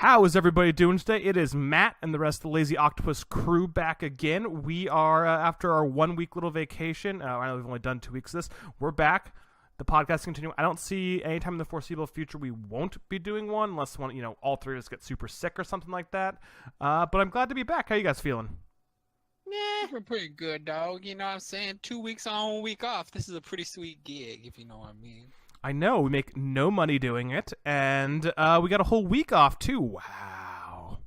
How is everybody doing today? It is Matt and the rest of the Lazy Octopus crew back again. We are, after our 1 week little vacation, I know we've only done 2 weeks of this, we're back. The podcast continuing. I don't see any time in the foreseeable future we won't be doing one, unless all three of us get super sick or something like that. But I'm glad to be back. How you guys feeling? Yeah, we're pretty good, dog. You know what I'm saying? 2 weeks on, 1 week off. This is a pretty sweet gig, if you know what I mean. I know, we make no money doing it, and we got a whole week off, too. Wow.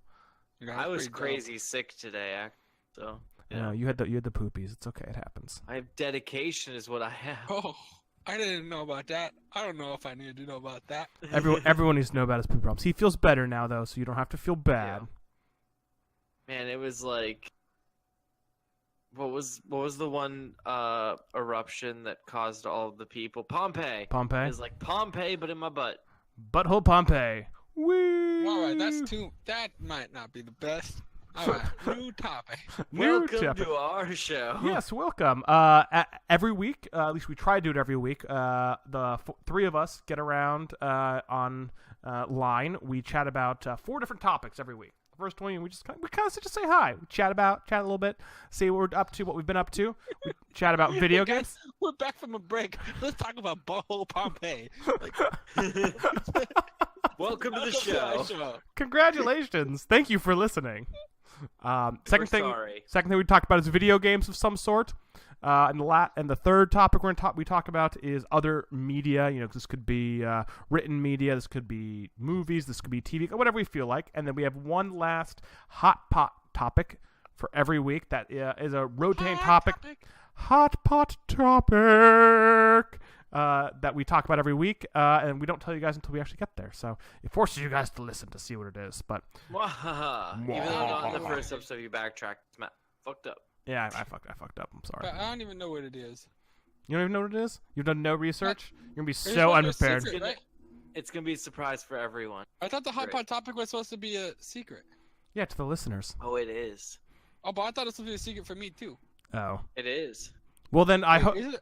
Yeah, I was pretty dope. crazy sick today, so Yeah, you had the poopies. It's okay, it happens. I have dedication is what I have. Oh, I didn't know about that. I don't know if I needed to know about that. Everyone needs to know about his poop problems. He feels better now, though, so you don't have to feel bad. Man, it was like, what was the one eruption that caused all of the people? Pompeii. Pompeii? It was like Pompeii, but in my butt. Butthole Pompeii. Whee! All right, that might not be the best. All right, new topic. New Welcome topic. to our show. Yes, welcome. Every week, at least we try to do it every week. The three of us get around on line. We chat about 4 different topics every week. The first one, we kind of just say hi. We chat a little bit, see what we're up to, what we've been up to. We chat about video Guys, games. we're back from a break. Let's talk about Butthole Pompeii. Welcome to the show. Congratulations! Thank you for listening. Second thing we talk about is video games of some sort. And the third topic we talk about is other media. This could be written media, this could be movies, this could be TV, whatever we feel like. And then we have one last hot pot topic for every week that is a rotating topic. Hot pot topic that we talk about every week, and we don't tell you guys until we actually get there. So it forces you guys to listen to see what it is. But Even though not in the first episode you backtracked, Matt fucked up. yeah, I fucked up. I'm sorry. But I don't even know what it is. You don't even know what it is? You've done no research? You're gonna be It's so supposed to be a unprepared. secret, right? It's gonna be a surprise for everyone. I thought the hot Great. pot topic was supposed to be a secret. Yeah, to the listeners. Oh, it is. Oh, but I thought it was supposed to be a secret for me too. Oh. It is. Well, then I Wait, hope. is it?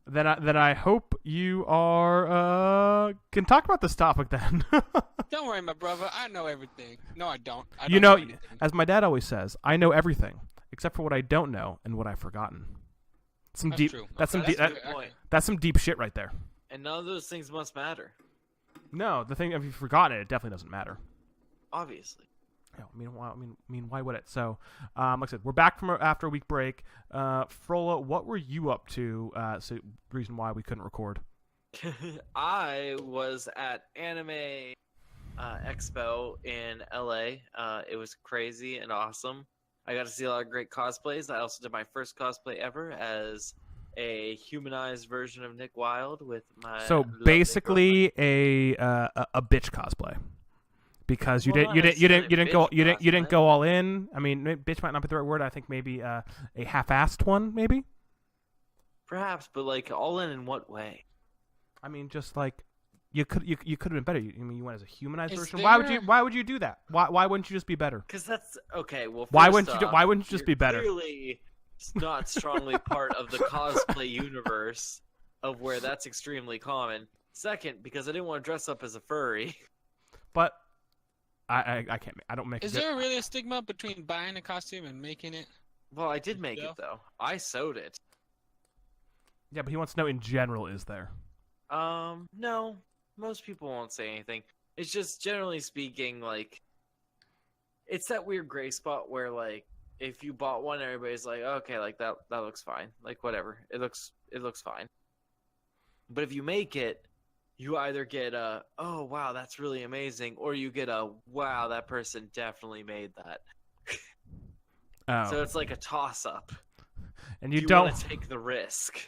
Then I hope you are can talk about this topic then. Don't worry, my brother. I know everything. No, I don't. I You don't know, anything. as my dad always says, I know everything except for what I don't know and what I've forgotten. Some That's deep. true. That's some Okay, deep. that's Good good. point. That's some deep shit right there. And none of those things must matter. No, the thing if you've forgotten it definitely doesn't matter. Obviously. Yeah, why would it? So, like I said, we're back from after a week break. Frola, what were you up to? So, reason why we couldn't record. I was at Anime Expo in LA. It was crazy and awesome. I got to see a lot of great cosplays. I also did my first cosplay ever as a humanized version of Nick Wilde with my. So lovely basically, a bitch cosplay. Because you didn't go all in. I mean, bitch might not be the right word. I think maybe a half-assed one, maybe. Perhaps, but like all in what way? I mean, just like you could have been better. You went as a humanized Is version. there- Why would you do that? Why wouldn't you just be better? Because that's okay. Well, Why first wouldn't you off, why wouldn't you just be you're better? Clearly, not strongly part of the cosplay universe of where that's extremely common. Second, because I didn't want to dress up as a furry. But I can't. I don't make. Is there really a stigma between buying a costume and making it? Well, I did make Yeah. it though. I sewed it. Yeah, but he wants to know in general. Is there? No. Most people won't say anything. It's just generally speaking, like, it's that weird gray spot where, like, if you bought one, everybody's like, okay, like that looks fine. Like whatever, it looks fine. But if you make it, you either get a, oh wow, that's really amazing, or you get a, wow, that person definitely made that. Oh, So it's like a toss up. and you Do don't want to take the risk.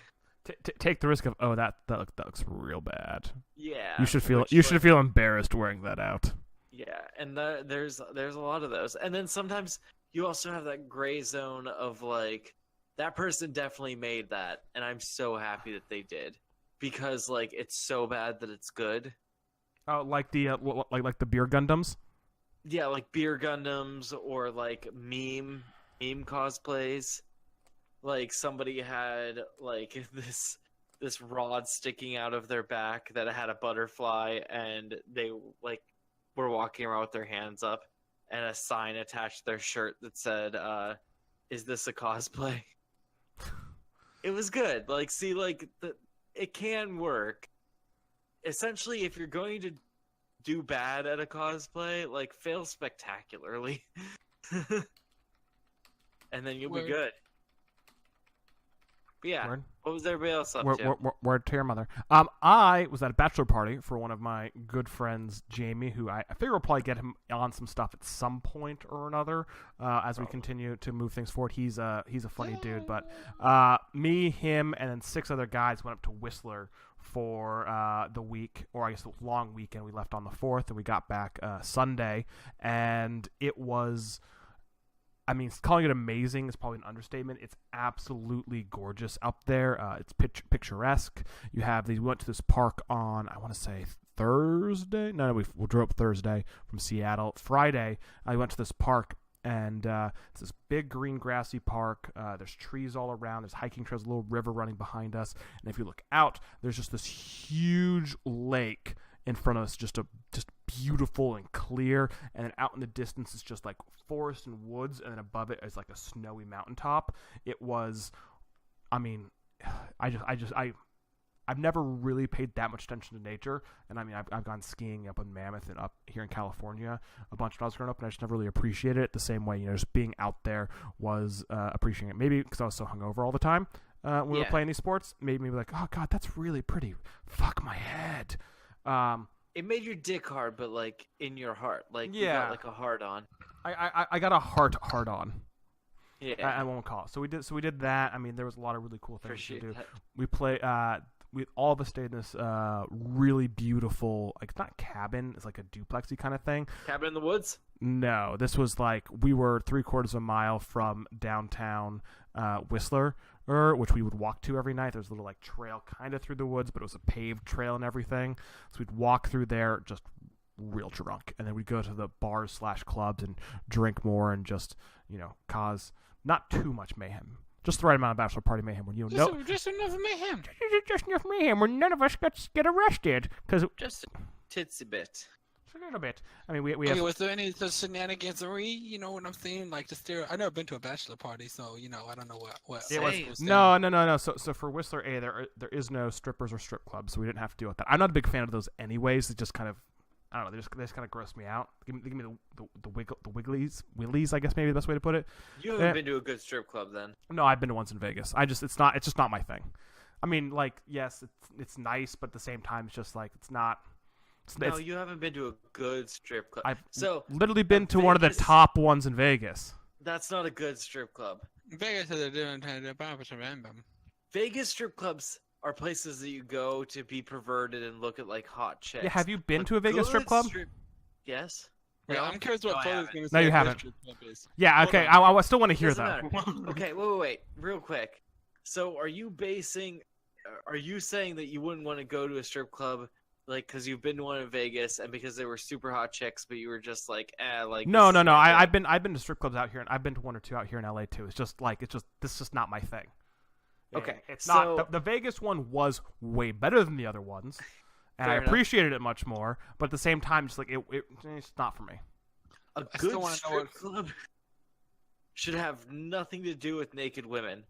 take the risk of that looks real bad. Yeah. You should feel which, like, feel embarrassed wearing that out. Yeah, and there's a lot of those, and then sometimes you also have that gray zone of like that person definitely made that, and I'm so happy that they did because like it's so bad that it's good. Oh, like the like the beer Gundams. Yeah, like beer Gundams or like meme cosplays. Like somebody had like this rod sticking out of their back that had a butterfly, and they like were walking around with their hands up and a sign attached to their shirt that said, "Is this a cosplay?" It was good. Like, see, like it can work. Essentially, if you're going to do bad at a cosplay, like fail spectacularly, and then you'll be good. But yeah. Word. What was everybody else up to? Word to your mother. I was at a bachelor party for one of my good friends, Jamie, who I figure we'll probably get him on some stuff at some point or another as we continue to move things forward. He's a funny dude, but me, him, and then 6 other guys went up to Whistler for the week, or I guess the long weekend. We left on the 4th, and we got back Sunday, and it was... I mean, calling it amazing is probably an understatement. It's absolutely gorgeous up there. It's picturesque. You have these. We went to this park on, I want to say, Thursday. No, we drove up Thursday from Seattle. Friday, I went to this park, and it's this big green grassy park. There's trees all around. There's hiking trails, a little river running behind us. And if you look out, there's just this huge lake in front of us, just beautiful and clear, and then out in the distance is just like forest and woods, and then above it is like a snowy mountaintop. It was, I mean, I've never really paid that much attention to nature, and I mean, I've gone skiing up in Mammoth and up here in California a bunch when I was growing up, and I just never really appreciated it the same way. You know, just being out there was appreciating it. Maybe because I was so hungover all the time when we were playing these sports, made me like, oh god, that's really pretty. Fuck my head. It made your dick hard, but like in your heart, like you got like a hard on. I got a hard on. Yeah, I won't call it. So we did that. I mean, there was a lot of really cool things Appreciate to do. that. We play. We all of us stayed in this really beautiful, like, it's not cabin. It's like a duplexy kind of thing. Cabin in the woods? No, this was like, we were 3/4 of a mile from downtown Whistler, which we would walk to every night. There's a little like trail kind of through the woods, but it was a paved trail and everything. So we'd walk through there just real drunk, and then we'd go to the bars / clubs and drink more and just, you know, cause not too much mayhem. Just the right amount of bachelor party mayhem when just enough mayhem. Just enough mayhem when none of us get arrested. Cause just a titsy bit. A little bit. I mean, we okay, have... was there any shenanigansery? You know what I'm saying? Like I've never been to a bachelor party, so you know I don't know what. It was, no. So for Whistler A, there is no strippers or strip clubs, so we didn't have to deal with that. I'm not a big fan of those anyways. It just kind of, I don't know. They just kind of gross me out. Give me the willies, I guess maybe the best way to put it. You haven't been to a good strip club then? No, I've been to once in Vegas. It's just not my thing. I mean, like, yes, it's nice, but at the same time, it's just like it's not. No, you haven't been to a good strip club. I've literally been to one of the top ones in Vegas. That's not a good strip club. Vegas is a different kind of Vegas strip clubs are places that you go to be perverted and look at like hot chicks. Yeah, have you been to a Vegas strip club? Yes. Yeah, I'm curious what Chloe's going to say. No, you haven't. Yeah, okay. I still want to hear that. Okay, wait, real quick. So, are you saying that you wouldn't want to go to a strip club? Like, because you've been to one in Vegas, and because they were super hot chicks, but you were just like, like. No. I've been to strip clubs out here, and I've been to 1 or 2 out here in LA too. It's just this is just not my thing. Okay, it's not. The Vegas one was way better than the other ones, and I appreciated it much more. But at the same time, just like it's not for me. A good strip club should have nothing to do with naked women.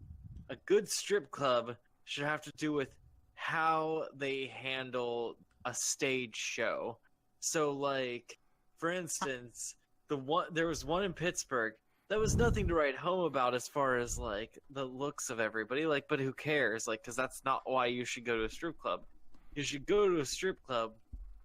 A good strip club should have to do with how they handle a stage show. So, like, for instance, there was one in Pittsburgh that was nothing to write home about as far as like the looks of everybody. Like, but who cares? Like, because that's not why you should go to a strip club. You should go to a strip club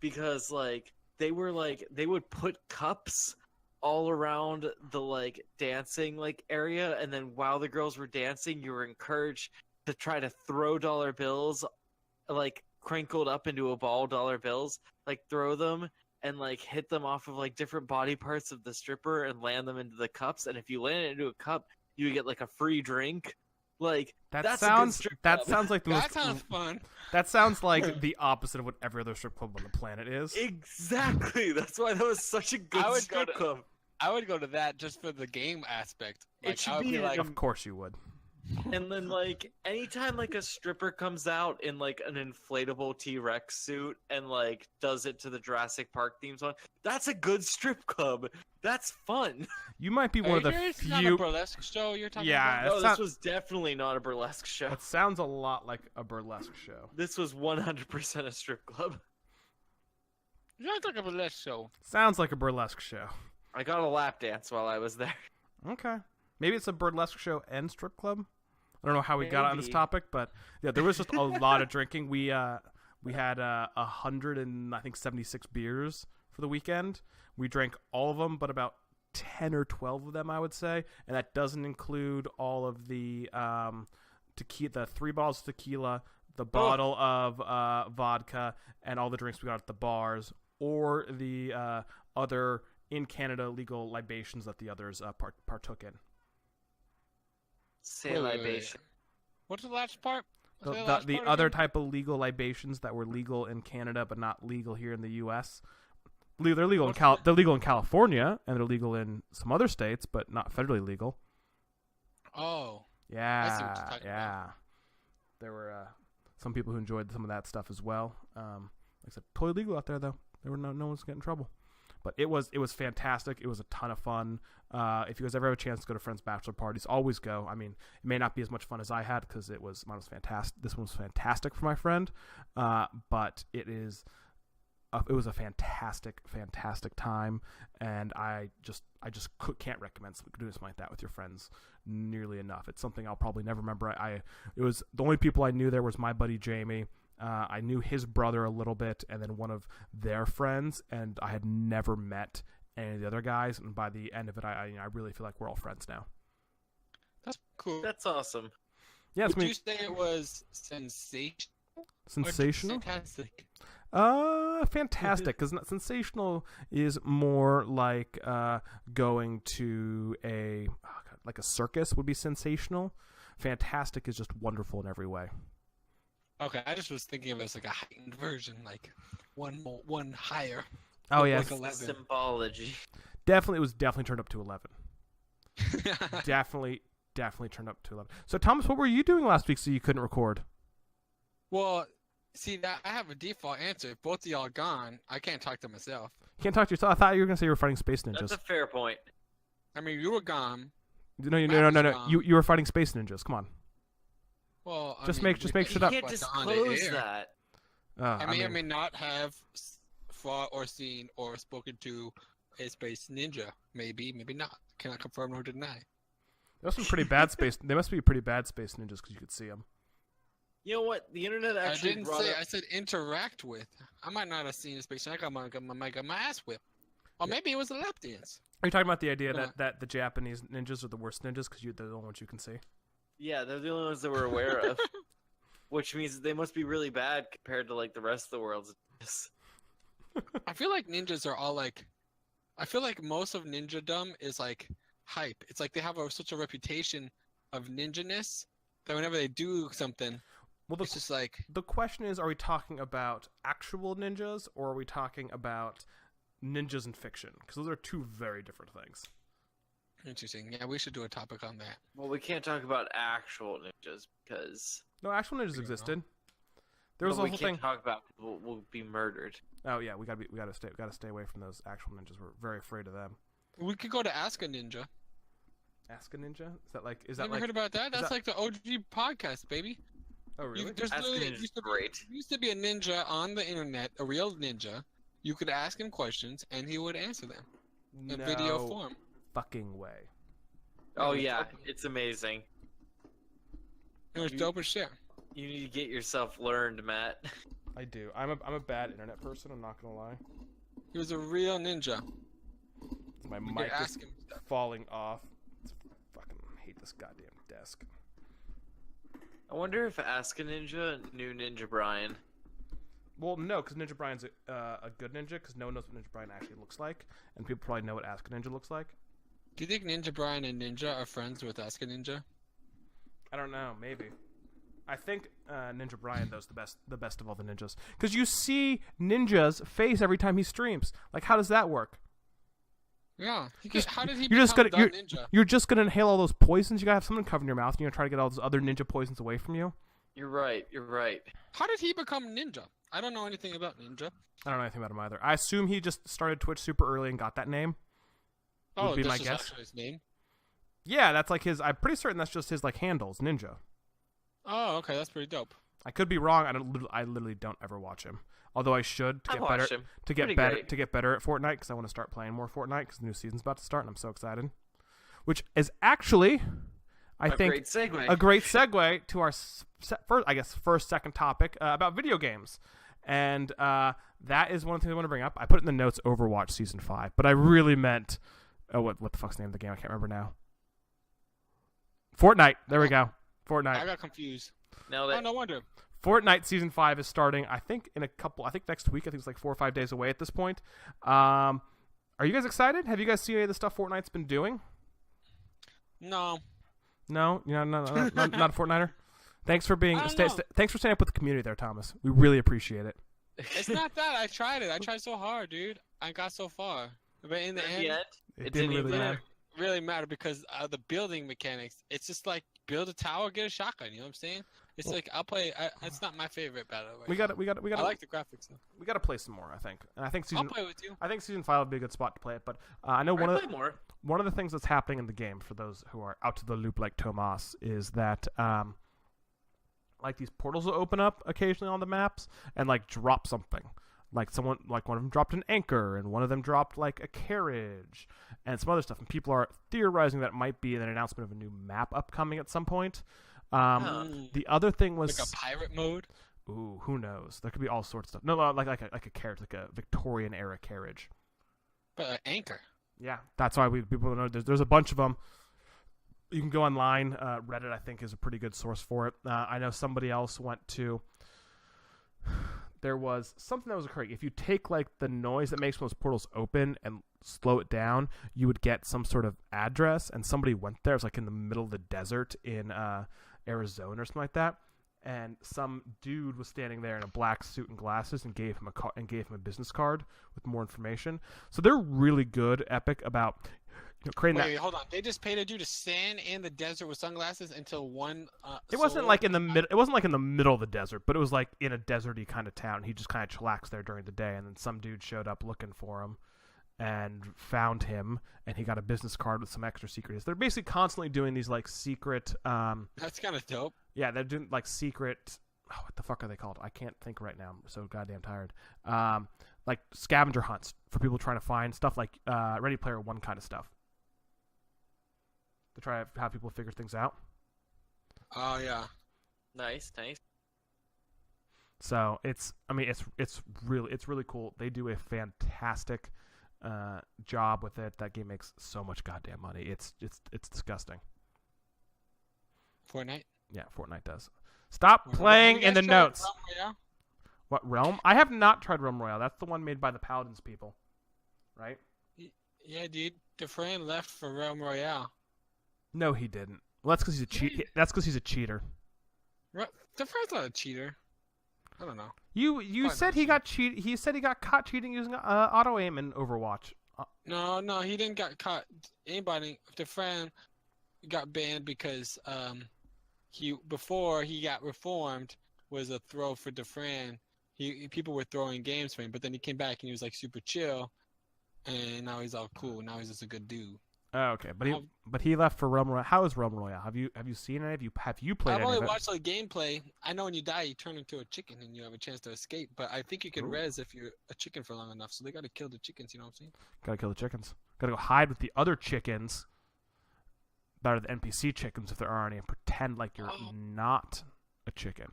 because like they would put cups all around the like dancing like area, and then while the girls were dancing, you were encouraged to try to throw dollar bills, like crinkled up into a ball dollar bills, like throw them and like hit them off of like different body parts of the stripper and land them into the cups. And if you land it into a cup, you get like a free drink. Like that sounds like that sounds fun. That sounds like the opposite of what every other strip club on the planet is. Exactly. That's why that was such a good strip club. I would go to that just for the game aspect. Like, it should be like, of course you would. And then, like, anytime, like, a stripper comes out in, like, an inflatable T-Rex suit and, like, does it to the Jurassic Park theme song, that's a good strip club. That's fun. You might be one of the It's not a few. burlesque show you're talking Yeah, about? No, sound- this was definitely not a burlesque show. It sounds a lot like a burlesque show. This was 100% a strip club. It sounds like a burlesque show. Sounds like a burlesque show. I got a lap dance while I was there. Okay. Maybe it's a burlesque show and strip club. I don't know how we got on this Maybe. topic, but yeah, there was just a lot of drinking. We had 176 beers for the weekend. We drank all of them, but about 10 or 12 of them, I would say, and that doesn't include all of the tequila, the 3 bottles of tequila, the bottle of vodka, and all the drinks we got at the bars, or the other in Canada legal libations that the others partook in. Say Wait. libation. What's the last part? The, Say the, last the part other again? type of legal libations that were legal in Canada but not legal here in the U.S. They're legal they're legal in California, and they're legal in some other states, but not federally legal. Oh. Yeah, what you're talking yeah. There were some people who enjoyed some of that stuff as well. Like I said, totally legal out there though. There were no one's getting in trouble. But it was fantastic. It was a ton of fun. If you guys ever have a chance to go to friends' bachelor parties, always go. I mean, it may not be as much fun as I had because mine was fantastic. This one was fantastic for my friend, but it was a fantastic time, and I just can't recommend doing something like that with your friends nearly enough. It's something I'll probably never remember. It was the only people I knew there was my buddy Jamie. I knew his brother a little bit, and then one of their friends, and I had never met any of the other guys. And by the end of it, I really feel like we're all friends now. That's cool. That's awesome. Yeah, it's Would you say it was sensational? sensational. Fantastic. Fantastic, because sensational is more like going to a circus would be sensational. Fantastic is just wonderful in every way. Okay, I just was thinking of it as like a heightened version, like one higher. Oh Like yes, 11. Symbology. it was definitely turned up to 11. definitely turned up to 11. So Thomas, what were you doing last week so you couldn't record? Well, see, that I have a default answer. If both of y'all gone, I can't talk to myself. You can't talk to yourself. I thought you were gonna say you were fighting space ninjas. That's a fair point. I mean, you were gone. No. gone. You were fighting space ninjas. Come on. Well, Just I mean, make we shit You up. can't put on the disclose air. that. I may or mean, may not have fought or seen or spoken to a space ninja. Maybe, maybe not. Cannot confirm nor deny. there's some pretty bad space. They must be pretty bad space ninjas because you could see them. You know what? The internet actually I didn't brought say. up... I said interact with. I might not have seen a space. I got my ass whipped. Or maybe it was a lap dance. Are you talking about the idea Come that the Japanese ninjas are the worst ninjas because they're the only ones you can see? Yeah, they're the only ones that we're aware of. Which means they must be really bad compared to, like, the rest of the world's ninjas. I feel like ninjas are all like. I feel like most of ninjadom is like hype. It's like they have such a reputation of ninja-ness that whenever they do something, Well, it's just like the question is, are we talking about actual ninjas or are we talking about ninjas in fiction? Because those are two very different things. interesting. Yeah, we should do a topic on that. Well, we can't talk about actual ninjas because... No, actual ninjas know. existed. There was But a we whole can't thing. talk about people will be murdered. Oh yeah, we gotta stay away from those actual ninjas. We're very afraid of them. We could go to Ask a Ninja. Ask a Ninja? Is that Never like? heard about that? That's that- like the OG podcast, baby. Oh really? There's Ask a literally Ninja's used to great. used to be a ninja on the internet, a real ninja. You could ask him questions and he would answer them in video form. Fucking way. Oh yeah, it's amazing. It was dope as shit. You need to get yourself learned, Matt. I do. I'm a bad internet person. I'm not gonna lie. He was a real ninja. My We mic could is ask him stuff. falling off. Fucking hate this goddamn desk. I wonder if Ask a Ninja knew Ninja Brian. Well, no, because Ninja Brian's a good ninja, because no one knows what Ninja Brian actually looks like, and people probably know what Ask a Ninja looks like. Do you think Ninja Brian and Ninja are friends with Ask a Ninja? I don't know, maybe. I think Ninja Brian though is the best of all the ninjas, because you see Ninja's face every time he streams. Like, how does that work? Yeah. How did he you're just become gonna the ninja? you're just gonna inhale all those poisons. You gotta have something covering your mouth. And you're gonna try to get all those other ninja poisons away from you. You're right. You're right. How did he become ninja? I don't know anything about ninja. I don't know anything about him either. I assume he just started Twitch super early and got that name. Oh, would be this my is guess. actually his name. Yeah, that's like his. I'm pretty certain that's just his like handles, Ninja. Oh, okay, that's pretty dope. I could be wrong. I literally don't ever watch him. Although I should to I've get better watched him. to get Pretty better great. to get better at Fortnite because I want to start playing more Fortnite because the new season's about to start and I'm so excited. Which is actually, I think, Great segue. a great segue to our second topic about video games, and that is one of the things I want to bring up. I put it in the notes, Overwatch Season 5, but I really meant, what the fuck's the name of the game? I can't remember now. Fortnite. There we go. Fortnite. I got confused. No, Oh, no wonder. Fortnite Season 5 is starting, I think next week. I think it's like 4 or 5 days away at this point. Are you guys excited? Have you guys seen any of the stuff Fortnite's been doing? No. No, you're not a Fortniter. Thanks for being I don't know. thanks for staying up with the community there, Thomas. We really appreciate it. It's not that. I tried it. I tried so hard, dude. I got so far. But in the end, It It didn't didn't really even matter. really matter because of the building mechanics. It's just like build a tower, get a shotgun. You know what I'm saying? It's like I'll play. It's not my favorite battle. We got we got I like the graphics though. we got to play some more. I think. And I think I'll season play with you. I think season 5 would be a good spot to play it. But I know one of the things that's happening in the game for those who are out to the loop like Tomas is that like these portals will open up occasionally on the maps and like drop something. Like one of them dropped an anchor, and one of them dropped like a carriage, and some other stuff. And people are theorizing that it might be an announcement of a new map upcoming at some point. The other thing was Like a pirate mode. ooh, who knows? There could be all sorts of stuff. No, like a carriage, like a Victorian era carriage. But an anchor. Yeah, that's why people know there's a bunch of them. You can go online. Reddit, I think, is a pretty good source for it. I know somebody else went to. There was something that was occurring. If you take like the noise that makes those portals open and slow it down, you would get some sort of address. And somebody went there. It was like in the middle of the desert in Arizona or something like that. And some dude was standing there in a black suit and glasses and gave him a business card with more information. So they're really good, Epic, about creating Wait, hold on. They just paid a dude to stand in the desert with sunglasses until one. It wasn't like in the middle. It wasn't like in the middle of the desert, but it was like in a deserty kind of town. He just kind of chillaxed there during the day, and then some dude showed up looking for him, and found him, and he got a business card with some extra secrets. They're basically constantly doing these like secret. That's kind of dope. Yeah, they're doing like secret. Oh, what the fuck are they called? I can't think right now. I'm so goddamn tired. Like scavenger hunts for people trying to find stuff like Ready Player One kind of stuff. To try to have people figure things out. Oh yeah. Nice. So it's really cool. They do a fantastic job with it. That game makes so much goddamn money. It's disgusting. Fortnite. Yeah, Fortnite does. Stop playing in the notes. Yeah. What, Realm? I have not tried Realm Royale. That's the one made by the Paladins people, right? Yeah, dude. Dufresne left for Realm Royale. No, he didn't. Well, that's because he's a cheat. That's because he's a cheater. Dufresne's not a cheater. I don't know. You said he got cheat. He said he got caught cheating using auto aim in Overwatch. No, he didn't get caught. Dufresne got banned because before he got reformed was a throw for Dufresne. People were throwing games for him, but then he came back and he was like super chill, and now he's all cool. Now he's just a good dude. Oh, okay, but he left for Realm Royale. How is Realm Royale? Have you seen it? Have you played it? I've only watched like gameplay. I know when you die, you turn into a chicken and you have a chance to escape. But I think you can res if you're a chicken for long enough. So they got to kill the chickens. You know what I'm saying? Gotta kill the chickens. Gotta go hide with the other chickens that are the NPC chickens if there are any, and pretend like you're not a chicken.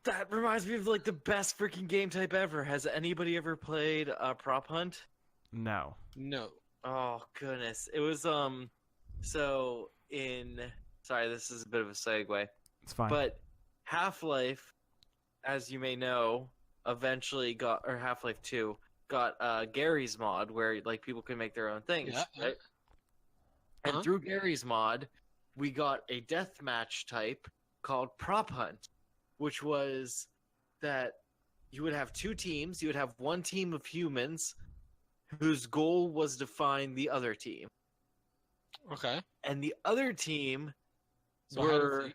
That reminds me of like the best freaking game type ever. Has anybody ever played Prop Hunt? No. No. Oh goodness, it was so in sorry, this is a bit of a segue. It's fine. But Half-Life, as you may know, eventually got or Half-Life 2 got Gary's mod where like people can make their own things, right? And through Gary's mod, we got a deathmatch type called Prop Hunt, which was that you would have two teams. You would have one team of humans whose goal was to find the other team. Okay. And the other team So were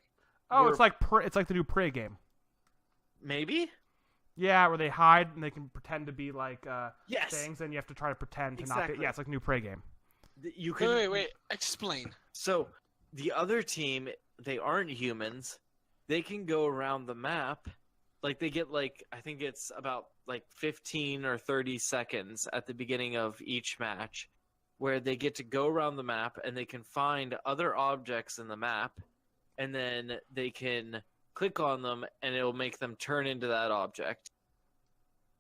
it's like the new Prey game. maybe? Yeah, where they hide and they can pretend to be like Yes. things, and you have to try to pretend to not Exactly. be. Yeah, it's like a new Prey game. You can Wait. Explain. So the other team, they aren't humans. They can go around the map. Like they get like I think it's about like 15 or 30 seconds at the beginning of each match where they get to go around the map and they can find other objects in the map and then they can click on them and it'll make them turn into that object.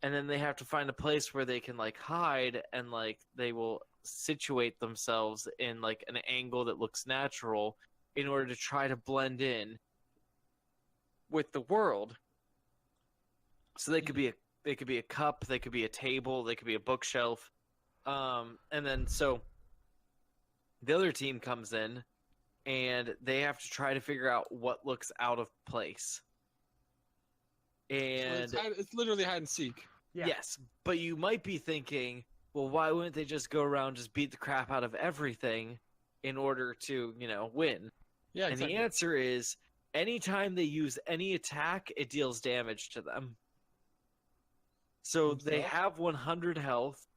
And then they have to find a place where they can like hide and like they will situate themselves in like an angle that looks natural in order to try to blend in with the world. So they could be a cup, they could be a table, they could be a bookshelf. And then so the other team comes in and they have to try to figure out what looks out of place. And So it's literally hide and seek. Yeah. yes, but you might be thinking, well, why wouldn't they just go around just beat the crap out of everything in order to, win? Yeah, And exactly. the answer is anytime they use any attack, it deals damage to them. So they have 100 health.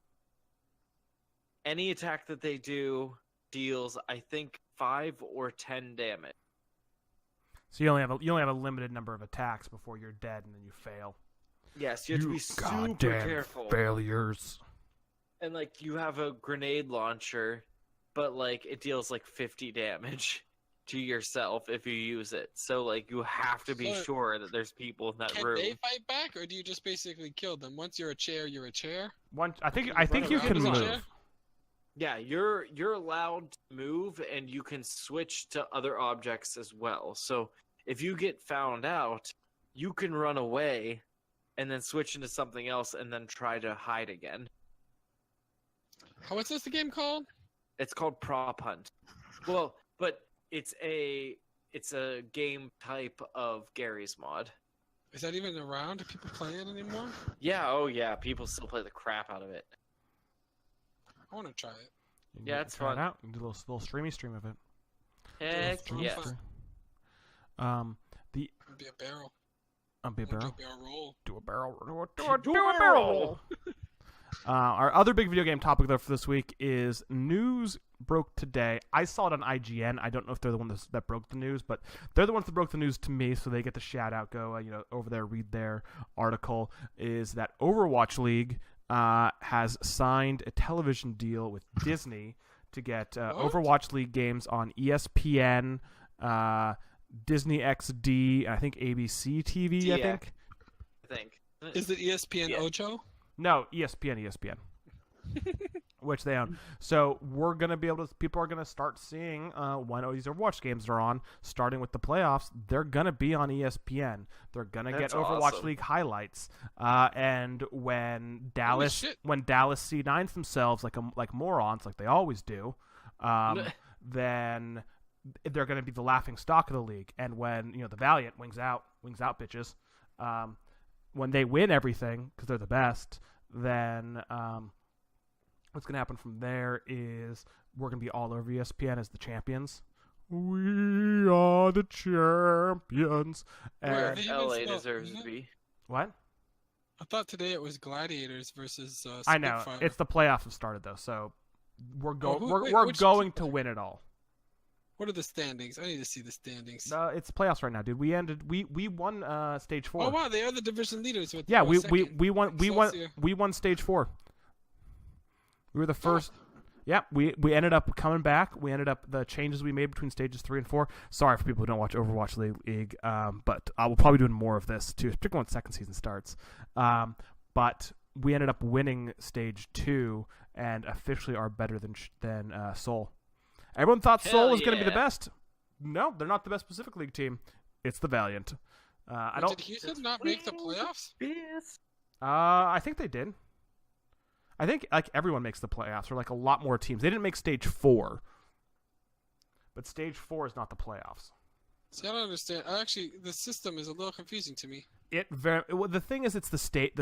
Any attack that they do deals, I think, 5 or 10 damage. So you only have a limited number of attacks before you're dead, and then you fail. Yes, you have to be super goddamn careful. failures. And like you have a grenade launcher, but like it deals like 50 damage to yourself if you use it. So like you have to be So, sure that there's people in that Can room. they fight back, or do you just basically kill them? Once you're a chair, you're a chair. I think run you around can as a move. chair? Yeah, you're allowed to move and you can switch to other objects as well. So if you get found out, you can run away and then switch into something else and then try to hide again. What's this game called? It's called Prop Hunt. Well, but it's a game type of Gary's Mod. Is that even around? Do people play it anymore? Yeah, oh yeah, people still play the crap out of it. I want to try it. You can Yeah, it's try it fun. out. You can do a little streamy stream of it. Heck Stream yes. fun. It'd be a barrel. Be a Wanna barrel. Do a barrel roll. Do a barrel. Do a barrel roll. Our other big video game topic though for this week is news broke today. I saw it on IGN. I don't know if they're the one that broke the news, but they're the ones that broke the news to me, so they get the shout out. Go, over there, read their article. Is that Overwatch League has signed a television deal with Disney to get Overwatch League games on ESPN, Disney XD, and I think ABC TV. Yeah. I think. I think. Is it ESPN Yeah. Ocho? No, ESPN, which they own. So we're gonna be able to. People are gonna start seeing when these Overwatch games are on, starting with the playoffs. They're gonna be on ESPN. They're gonna That's get Overwatch awesome. League highlights. And when Dallas shit. C9s themselves like morons, like they always do, then they're gonna be the laughing stock of the league. And when the Valiant wings out bitches. When they win everything because they're the best, then what's going to happen from there is we're going to be all over ESPN as the champions. We are the champions. Where And they- LA Even still, deserves isn't to it? be. what? I thought today it was Gladiators versus I know Spitfire. it's the playoffs have started though, so we're wait, we're which going team- to win it all. What are the standings? I need to see the standings. It's playoffs right now, dude. We won stage 4. Oh wow, they are the division leaders. With Yeah, we second. won Excelsior. stage 4. We were the first. Yeah, we ended up coming back. We ended up the changes we made between stages 3 and 4. Sorry for people who don't watch Overwatch League, but I will probably do more of this too, particularly when second season starts. But we ended up winning stage 2 and officially are better than Seoul. Everyone thought Hell Seoul was going to be the yeah. best. No, they're not the best Pacific League team. It's the Valiant. I don't. Did Houston not make the playoffs? Yes. I think they did. I think like everyone makes the playoffs, or like a lot more teams. They didn't make stage 4, but stage 4 is not the playoffs. See, I don't understand. Actually, the system is a little confusing to me. The thing is, it's the stage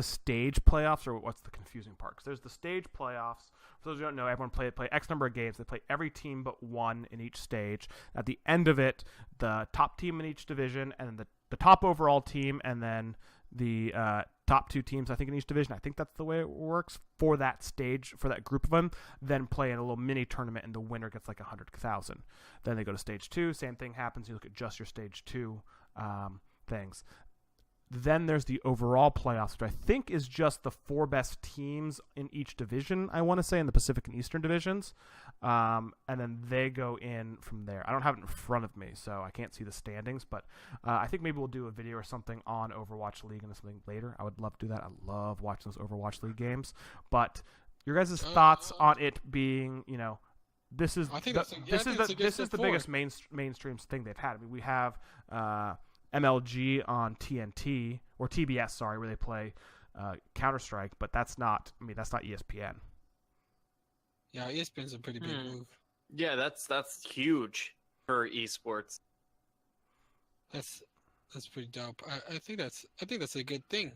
playoffs, or what's the confusing part? 'Cause there's the stage playoffs. For those who don't know, everyone play X number of games. They play every team but one in each stage. At the end of it, the top team in each division, and then the top overall team, and then the top two teams, I think, in each division. I think that's the way it works for that stage, for that group of them. Then play in a little mini tournament, and the winner gets like 100,000. Then they go to stage 2. Same thing happens. You look at just your stage 2 things. Then there's the overall playoffs, which I think is just the 4 best teams in each division, I want to say, in the Pacific and Eastern divisions. And then they go in from there. I don't have it in front of me, so I can't see the standings. But I think maybe we'll do a video or something on Overwatch League and something later. I would love to do that. I love watching those Overwatch League games. But your guys' thoughts on it being, this is the biggest mainstream thing they've had. I mean, we have MLG on TNT or TBS, sorry, where they play Counter-Strike, but that's not ESPN. Yeah, ESPN's a pretty big move. Yeah, that's huge for esports. That's pretty dope. I think that's a good thing.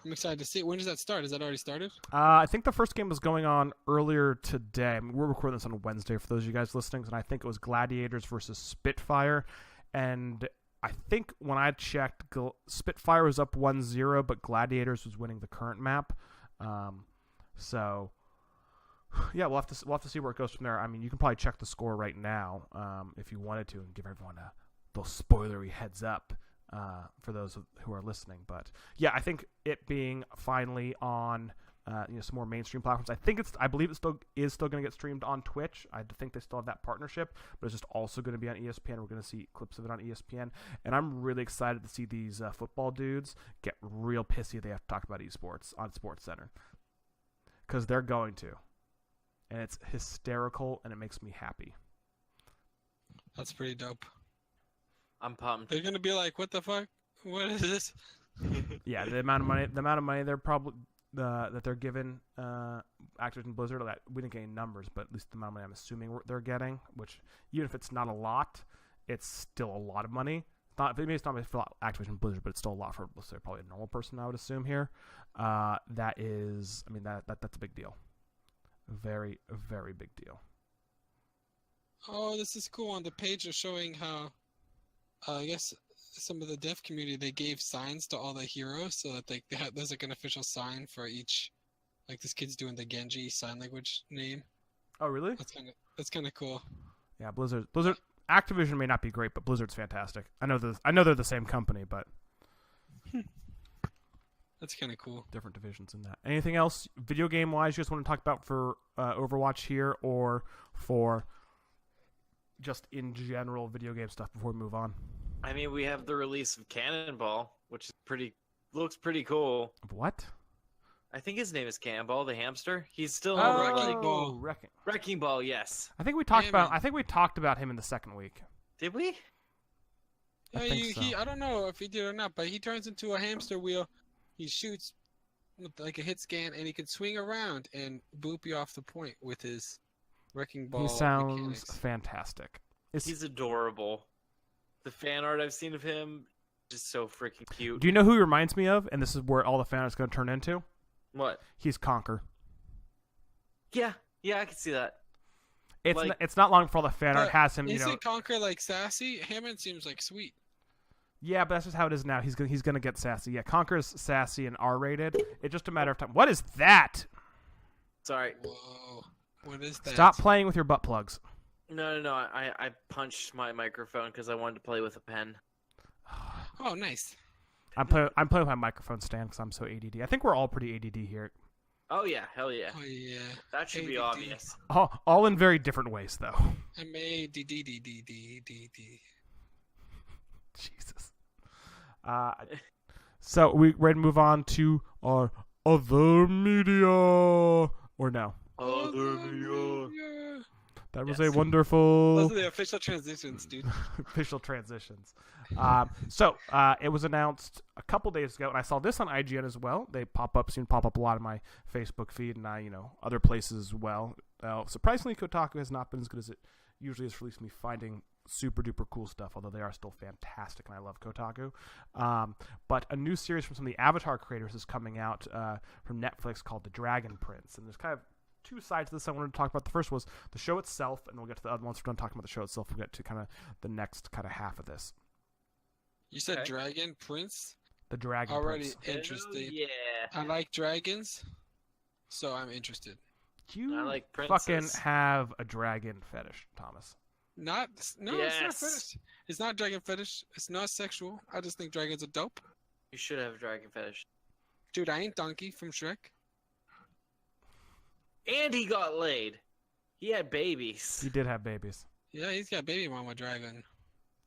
I'm excited to see it. When does that start? Has that already started? I think the first game was going on earlier today. I mean, we're recording this on Wednesday for those of you guys listening, and I think it was Gladiators versus Spitfire, and I think when I checked, Spitfire was up 1-0, but Gladiators was winning the current map. So, yeah, we'll have to see where it goes from there. I mean, you can probably check the score right now if you wanted to, and give everyone a little spoilery heads up for those who are listening. But yeah, I think it being finally on some more mainstream platforms. I believe it still going to get streamed on Twitch. I think they still have that partnership, but it's just also going to be on ESPN. We're going to see clips of it on ESPN, and I'm really excited to see these football dudes get real pissy. They have to talk about esports on SportsCenter because they're going to, and it's hysterical, and it makes me happy. That's pretty dope. I'm pumped. They're going to be like, "What the fuck? What is this?" Yeah, the amount of money they're probably. That they're given Activision Blizzard, that we didn't get any numbers, but at least the amount of money I'm assuming they're getting, which even if it's not a lot, it's still a lot of money. Maybe it's not for Activision Blizzard, but it's still a lot for, let's say, probably a normal person, I would assume here. That's a big deal. Very, very big deal. Oh, this is cool. On the page, they're showing how, I guess, some of the dev community, they gave signs to all the heroes so that there's like an official sign for each, like this kid's doing the Genji sign language name. Oh, really? That's kind of cool. Yeah, Blizzard. Activision may not be great, but Blizzard's fantastic. I know they're the same company, but that's kind of cool. Different divisions in that. Anything else, video game wise, you just want to talk about for Overwatch here, or for just in general video game stuff before we move on? I mean, we have the release of Cannonball, which is looks pretty cool. What? I think his name is Cannonball, the hamster. He's still Wrecking Ball. Wrecking Ball, yes. I think we talked about him in the second week. Did we? Yeah, I don't know if he did or not, but he turns into a hamster wheel. He shoots with like a hit scan, and he can swing around and boop you off the point with his Wrecking Ball. He sounds mechanics. Fantastic. He's adorable. The fan art I've seen of him is so freaking cute. Do you know who he reminds me of? And this is where all the fan art's going to turn into? What? He's Conker. Yeah, I can see that. It's not long before all the fan art has him. Isn't Conker like sassy? Hammond seems like sweet. Yeah, but that's just how it is now. He's gonna get sassy. Yeah, Conker's sassy and R-rated. It's just a matter of time. What is that? Sorry. Whoa. What is that? Stop playing with your butt plugs. No. I punched my microphone because I wanted to play with a pen. Oh, nice. I'm playing with my microphone stand because I'm so ADD. I think we're all pretty ADD here. Oh yeah, hell yeah. Oh yeah. That should be obvious. All in very different ways, though. I'm ADD. Jesus. So we ready to move on to our other media, or no? Other media. That was a wonderful. Those are the official transitions, dude. Official transitions. So it was announced a couple days ago, and I saw this on IGN as well. They seem to pop up a lot in my Facebook feed and other places as well. Surprisingly, Kotaku has not been as good as it usually is, for at least me finding super duper cool stuff, although they are still fantastic, and I love Kotaku. But a new series from some of the Avatar creators is coming out from Netflix called The Dragon Prince, and there's kind of two sides to this I wanted to talk about. The first was the show itself, and we'll get to the other ones. We're done talking about the show itself. We'll get to kind of the next kind of half of this. You said Dragon Prince? The Dragon Already Prince. interested. Yeah. I like dragons, so I'm interested. You I like fucking princes. have a dragon fetish, Thomas. It's not Yes. fetish. It's not dragon fetish. It's not sexual. I just think dragons are dope. You should have a dragon fetish. Dude, I ain't Donkey from Shrek. And he got laid. He had babies. He did have babies. Yeah, he's got baby mama dragon.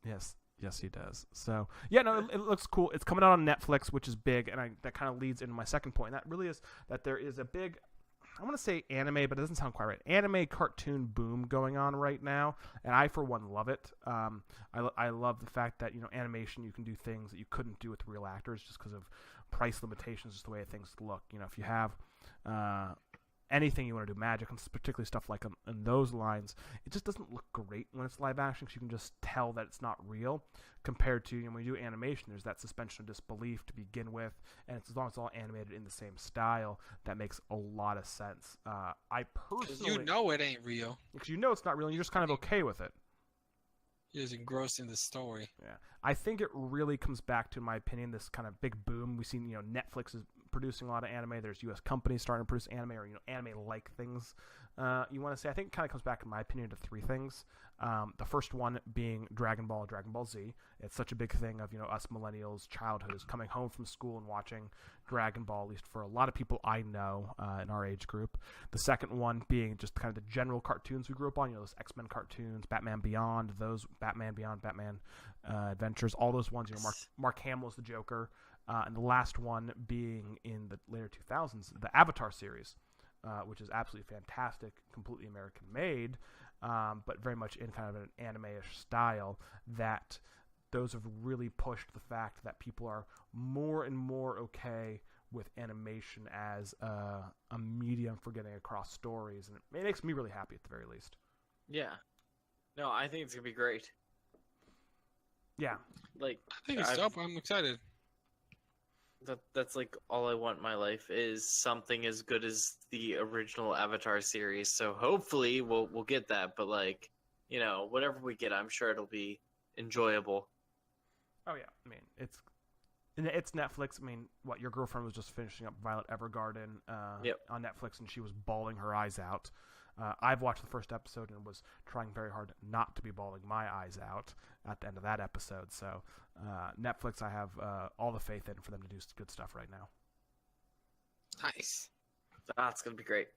Yes, he does. So yeah, no, it looks cool. It's coming out on Netflix, which is big, and that kind of leads into my second point. And that really is that there is a big, I want to say anime, but it doesn't sound quite right. Anime cartoon boom going on right now, and I for one love it. I love the fact that animation, you can do things that you couldn't do with real actors just because of price limitations, just the way things look. If you have anything you want to do, magic, and particularly stuff like in those lines, it just doesn't look great when it's live action because you can just tell that it's not real compared to when you do animation, there's that suspension of disbelief to begin with, and as long as it's all animated in the same style, that makes a lot of sense. I personally... it ain't real. Because it's not real, and you're just kind of okay with it. You're just engrossed in the story. Yeah, I think it really comes back to, in my opinion, this kind of big boom. We've seen, Netflix is producing a lot of anime. There's U.S. companies starting to produce anime or, anime-like things. You want to say, I think it kind of comes back, in my opinion, to three things. The first one being Dragon Ball Z. It's such a big thing of, us millennials, childhood is coming home from school and watching Dragon Ball, at least for a lot of people I know in our age group. The second one being just kind of the general cartoons we grew up on, those X-Men cartoons, Batman Beyond, Batman Adventures, all those ones, Mark Hamill's the Joker. And the last one being in the later 2000s, the Avatar series, which is absolutely fantastic, completely American-made, but very much in kind of an anime-ish style, that those have really pushed the fact that people are more and more okay with animation as a medium for getting across stories, and it makes me really happy at the very least. Yeah. No, I think it's going to be great. Yeah. I think it's dope. I'm excited. That's like all I want in my life is something as good as the original Avatar series. So hopefully we'll get that, but whatever we get, I'm sure it'll be enjoyable. Oh yeah, I mean it's Netflix. I mean, your girlfriend was just finishing up Violet Evergarden on Netflix, and she was bawling her eyes out. I've watched the first episode and was trying very hard not to be bawling my eyes out at the end of that episode. So Netflix, I have all the faith in for them to do good stuff right now. Nice. That's going to be great.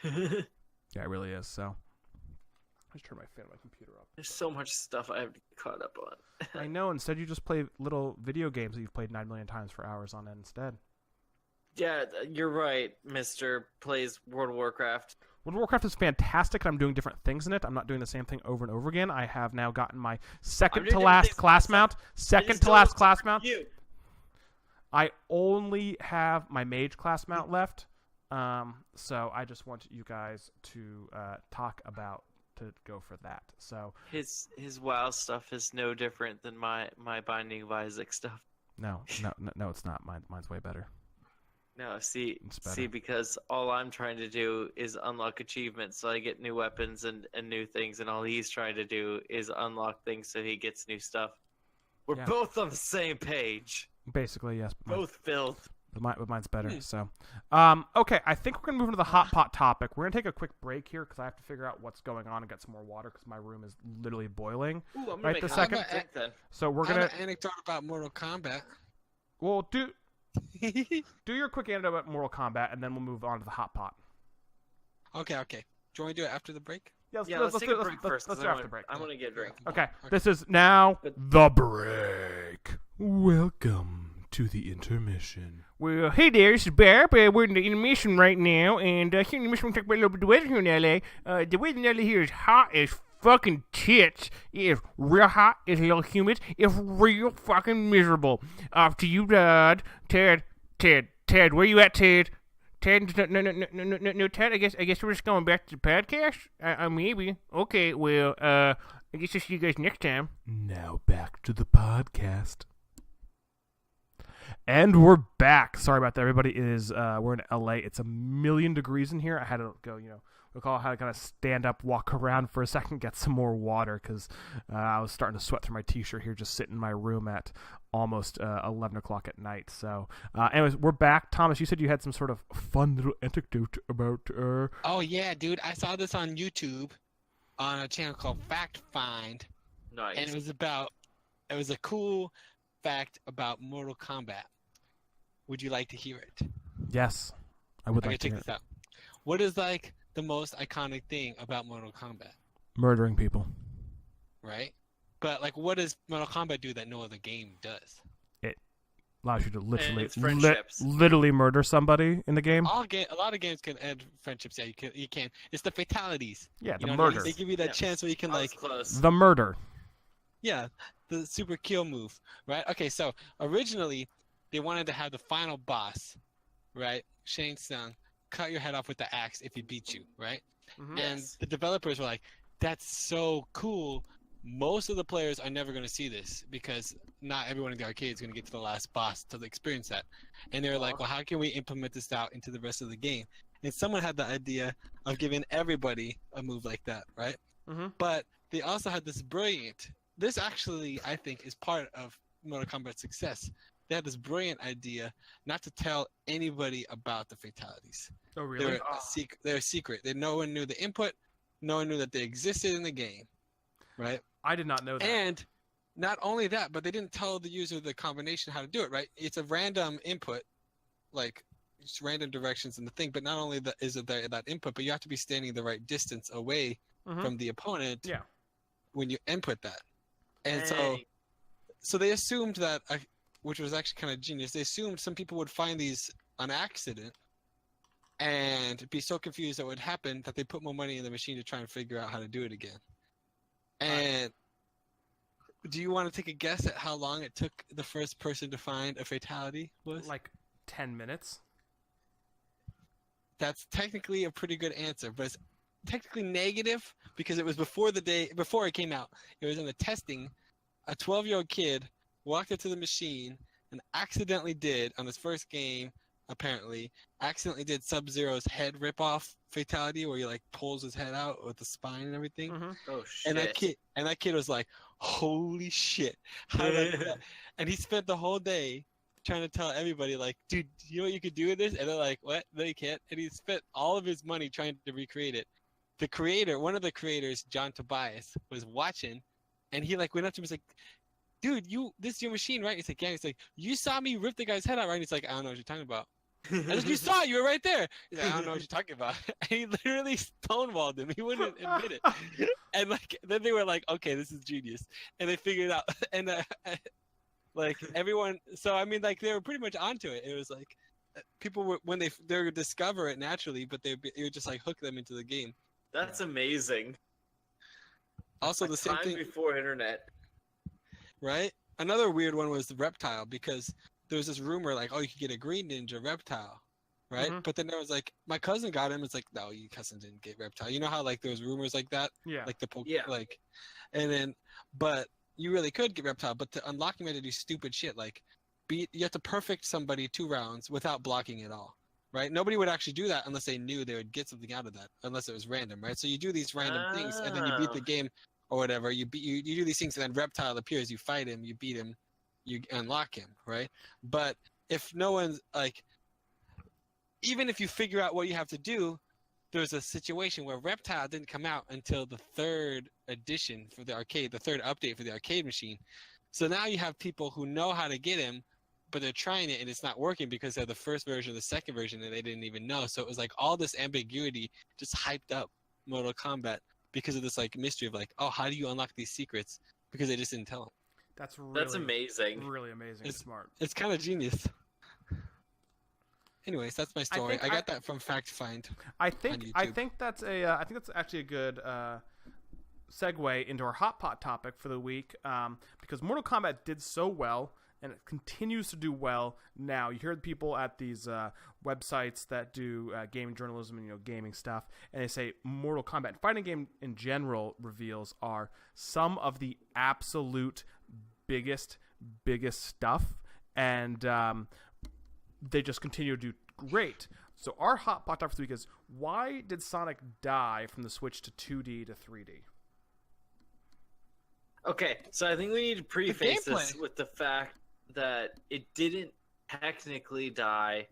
Yeah, it really is. So I just turned my fan on my computer up. There's so much stuff I have to get caught up on. I know. Instead, you just play little video games that you've played 9 million times for hours on end instead. Yeah, you're right, Mr. Plays World of Warcraft. World of Warcraft is fantastic, and I'm doing different things in it. I'm not doing the same thing over and over again. I have now gotten my second to last class mount. I only have my mage class mount left. So I just want you guys to talk about to go for that. So his WoW stuff is no different than my Binding of Isaac stuff. No, it's not. Mine's way better. No, see, because all I'm trying to do is unlock achievements so I get new weapons and new things, and all he's trying to do is unlock things so he gets new stuff. We're both on the same page. Basically, yes. Both filled. But mine's better. So, okay, I think we're going to move into the hot pot topic. We're going to take a quick break here because I have to figure out what's going on and get some more water because my room is literally boiling. Ooh, I'm right this second. Then. So we're going to... I have an anecdote about Mortal Kombat. Well, do your quick anecdote about Mortal Kombat, and then we'll move on to the hot pot. Okay. Do you want to do it after the break? Let's take a break first. Let's do after the break. I want to get a drink. Okay, this is now the break. Welcome to the intermission. Well, hey there, this is Barb. We're in the intermission right now, and here in the intermission we're talking about a little bit of the weather here in L.A. The weather in L.A. here is hot as fucking tits. It is real hot, it's a little humid, it's real fucking miserable. Off to you, Dad. Ted, where you at, Ted? Ted, no, Ted, I guess we're just going back to the podcast? Maybe. Okay, well, I guess I'll see you guys next time. Now back to the podcast. And we're back. Sorry about that, everybody. We're in LA. It's 1,000,000 degrees in here. I had to go, I had to kind of stand up, walk around for a second, get some more water because I was starting to sweat through my t-shirt here, just sitting in my room at almost 11 o'clock at night. So, anyways, we're back. Thomas, you said you had some sort of fun little anecdote about. Oh yeah, dude! I saw this on YouTube on a channel called Fact Find, Nice. and it was a cool fact about Mortal Kombat. Would you like to hear it? Yes, I would Okay, like to check hear this out. What is like the most iconic thing about Mortal Kombat, murdering people. right? But like, what does Mortal Kombat do that no other game does? Allows you to literally, it's friendships. literally murder somebody in the game. A lot of games can add friendships. Yeah, you can. It's the fatalities. Yeah, the You know what I mean? murder. They give you that Yeah. chance where you can I was like, close. The murder. yeah, the super kill move, right? Okay, so originally they wanted to have the final boss, right? Shang Tsung, cut your head off with the axe if he beats you, right? Mhm. And Yes. the developers were like, that's so cool. Most of the players are never going to see this because not everyone in the arcade is going to get to the last boss to experience that. And they were like, well, how can we implement this out into the rest of the game? And someone had the idea of giving everybody a move like that, right? Mhm. But they also had this actually, I think, is part of Mortal Kombat's success. They had this brilliant idea not to tell anybody about the fatalities. Oh, They really? were they're a secret. No one knew the input. No one knew that they existed in the game, right? I did not know that. And not only that, but they didn't tell the user the combination how to do it, right? It's a random input, like just random directions in the thing. But not only is it that input, but you have to be standing the right distance away Mhm. from the opponent Yeah. when you input that. And Dang. so they assumed that, which was actually kind of genius. They assumed some people would find these on accident and be so confused that would happen that they put more money in the machine to try and figure out how to do it again. And do you want to take a guess at how long it took the first person to find a fatality was? Like 10 minutes. That's technically a pretty good answer, but it's technically negative because it was before it came out. It was in the testing. A 12-year-old kid walked up to the machine and accidentally did, on his first game, apparently, Sub-Zero's head rip-off fatality where he like pulls his head out with the spine and everything. Mhm. Oh shit. And that kid was like, "Holy shit!" How did I do that? And he spent the whole day trying to tell everybody, like, "Dude, you know what you could do with this?" And they're like, "What? No, you can't." And he spent all of his money trying to recreate it. One of the creators, John Tobias, was watching, and he like went up to him and was like, "Dude, this is your machine, right?" He's like, "Yeah." He's like, "You saw me rip the guy's head out, right?" And he's like, "I don't know what you're talking about." I was like, "You saw it, you were right there." He's like, "I don't know what you're talking about." And he literally stonewalled him. He wouldn't admit it. And like then they were like, "Okay, this is genius," and they figured it out. And like everyone, so I mean, like they were pretty much onto it. It was like people were when they would discover it naturally, but it would just like hook them into the game. That's amazing. Also, Like the same time thing, before internet. right? Another weird one was the reptile because there was this rumor like, oh, you could get a green ninja reptile, right? Mhm. But then there was like, my cousin got him. It's like, no, your cousin didn't get reptile. You know how like there was rumors like that, Yeah. like Yeah. like, and then, but you really could get reptile. But to unlock him, you had to do stupid shit like you have to perfect somebody 2 rounds without blocking at all. Right? Nobody would actually do that unless they knew they would get something out of that, unless it was random, right? So you do these random things, and then you beat the Oh. game or whatever. You do these things, and then Reptile appears. You fight him, you beat him, you unlock him, right? But if no one's like, even if you figure out what you have to do, there's a situation where Reptile didn't come out until the 3rd edition for the arcade, the 3rd update for the arcade machine. So now you have people who know how to get him, but they're trying it and it's not working because they're the first version or the second version and they didn't even know. So it was like all this ambiguity just hyped up Mortal Kombat because of this like mystery of like, oh, how do you unlock these secrets? Because they just didn't tell them. That's amazing. Really amazing. It's- Smart. It's kind of genius. Anyways, that's my story. think I got that from Fact Find. I think YouTube. that's actually a good segue into our hot pot topic for the week because Mortal Kombat did so well and it continues to do well now. You hear the people at these websites that do gaming journalism and gaming stuff, and they say Mortal Kombat, fighting game in general, reveals are some of the absolute biggest stuff, and they just continue to do great. So our hot pot topic for the week is, why did Sonic die from the switch to 2D to 3D? Okay, so I think we need to preface this with the fact that it didn't technically die.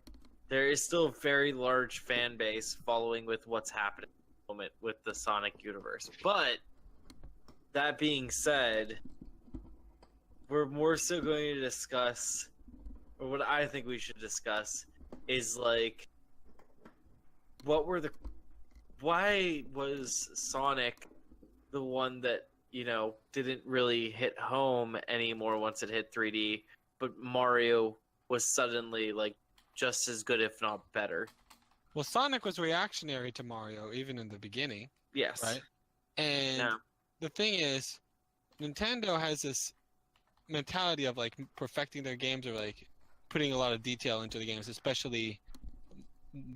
There is still a very large fan base following with what's happening at the moment with the Sonic universe. But that being said, we're more so going to discuss, or what I think we should discuss, is like, why was Sonic the one that, didn't really hit home anymore once it hit 3D, but Mario was suddenly like just as good, if not better? Well, Sonic was reactionary to Mario even in the beginning. Yes. Right? And the thing is, Nintendo has this mentality of like perfecting their games, or like putting a lot of detail into the games, especially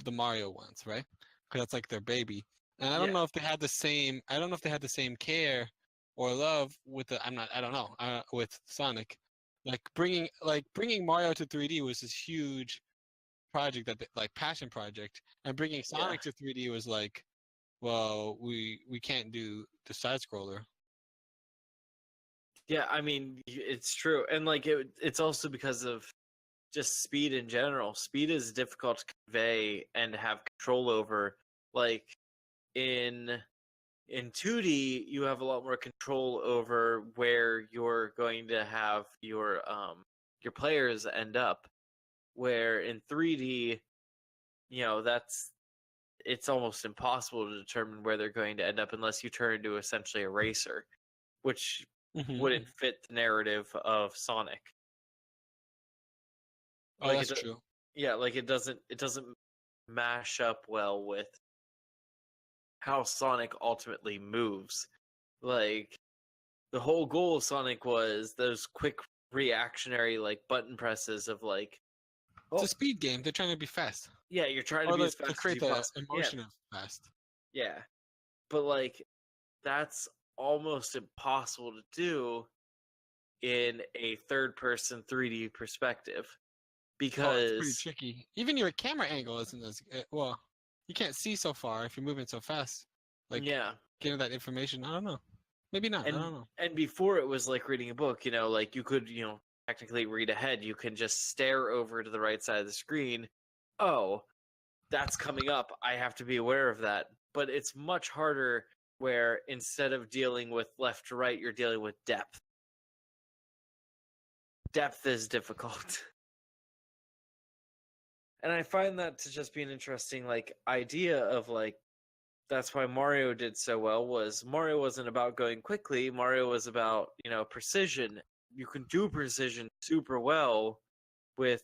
the Mario ones, right? Because that's like their baby. And I don't know if they had the same. I don't know if they had the same care or love with with Sonic. Like bringing Mario to 3D was this huge project, passion project, and bringing Sonic to 3D was like, well, we can't do the side scroller. Yeah, I mean, it's true, and like it's also because of just speed in general. Speed is difficult to convey and have control over. Like in 2D, you have a lot more control over where you're going to have your players end up. Where in 3D, it's almost impossible to determine where they're going to end up unless you turn into essentially a racer, which wouldn't fit the narrative of Sonic. Oh, like that's true. Yeah, like it doesn't mash up well with how Sonic ultimately moves. Like, the whole goal of Sonic was those quick reactionary like button presses of like, it's a speed game. They're trying to be fast. Yeah, you're trying to be as fast to create as the emotion of fast. Yeah, but like that's almost impossible to do in a third-person 3D perspective, because it's pretty tricky. Even your camera angle isn't as well. You can't see so far if you're moving so fast. Like, getting that information. I don't know. Maybe not. I don't know. And before, it was like reading a book. Like you could, technically read ahead. You can just stare over to the right side of the screen. Oh, that's coming up. I have to be aware of that. But it's much harder where instead of dealing with left to right, you're dealing with depth. Depth is difficult. And I find that to just be an interesting idea of that's why Mario did so well. Was Mario wasn't about going quickly. Mario was about precision. You can do precision super well with